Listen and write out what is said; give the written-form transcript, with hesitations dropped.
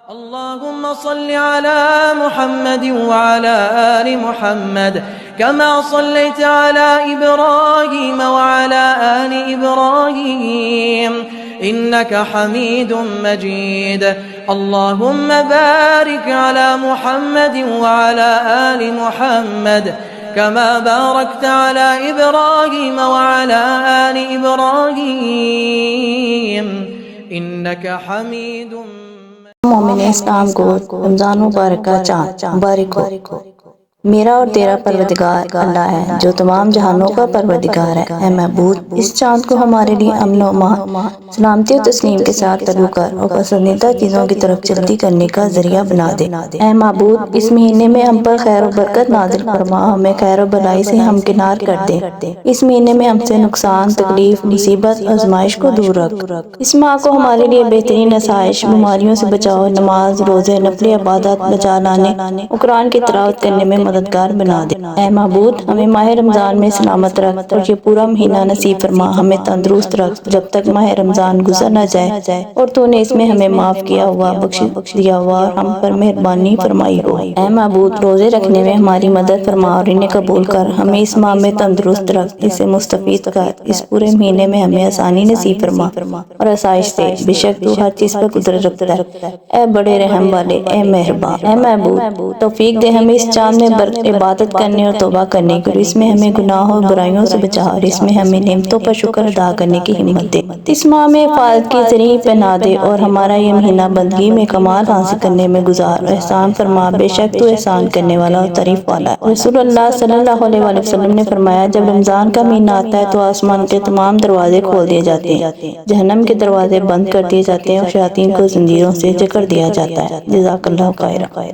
अल्लाहुम्मा सल्लि अला मुहम्मद व अला आलि मुहम्मद कमा सल्लैत अला इब्राहीम व अला आलि इब्राहीम इन्नका हमीदुम मजीद। अल्लाहुम्मा बारिक अला मुहम्मद व अला आलि मुहम्मद कमा बारकत अला इब्राहीम व अला आलि इब्राहीम इन्नका हमीदुम। मोमिन इस्लाम को रमज़ान मुबारक का चाँद मुबारक हो। मेरा और तेरा परवरदिगार अल्लाह है जो तमाम जहानों का परवरदिगार है। ऐ महबूब, इस चाँद को हमारे लिए अमन व सलामती और तस्लीम के साथ तलु कर और पसंदीदा चीज़ों की तरफ जल्दी करने का जरिया बना दे। ऐ महबूब, इस महीने में हम पर खैर और बरकत नाजिल फरमा, हमें खैर और भलाई से हमकिनार कर दे। इस महीने में हमसे नुकसान, तकलीफ, मुसीबत, आजमाइश को दूर रख। इस माह को हमारे लिए बेहतरीन आसाइश, बीमारियों से बचाव, नमाज, रोजे, नफली इबादत, बचा लाने और कुरान की तिलावत करने में मददगार बना दे। ऐ महबूब, हमें माह रमजान में सलामत रख और ये पूरा महीना नसीब फरमा, हमें तंदुरुस्त रख जब तक माह रमजान गुजर न जाए और तूने इसमें हमें माफ किया हुआ, बख्श दिया हुआ और हम पर मेहरबानी फरमाई हो। ऐ महबूब, रोजे रखने में हमारी मदद फरमा और इन्हें कबूल कर, हमें इस माह में तंदुरुस्त रख, इसे मुस्तफीद कर। इस पूरे महीने में हमें आसानी नसीब फरमा और आसाइश दे, बेशक तू हर चीज पर कुदरत रखता है। ऐ बड़े रहम वाले, ऐ मेहरबान, ऐ महबूब, तौफीक दे हमें इस चाँद में इबादत करने और तौबा करने की, इसमें हमें गुनाहों और बुराइयों से बचा और इसमें हमें नेमतों पर शुक्र अदा करने की हिम्मत दे। इस माह में हिफाजत की ज़रीन पहना दे और हमारा ये महीना बंदगी में कमाल हासिल करने में गुजार। एहसान फरमा, बेशक तू एहसान करने वाला और तारीफ वाला है। रसूलुल्लाह सल्लल्लाहु अलैहि वसल्लम ने फरमाया, जब रमजान का महीना आता है तो आसमान के तमाम दरवाजे खोल दिए जाते हैं, जहन्नम के दरवाजे बंद कर दिए जाते हैं और शयातीन को जंजीरों से जकड़ दिया जाता है। जज़ाकल्लाहु खैरा।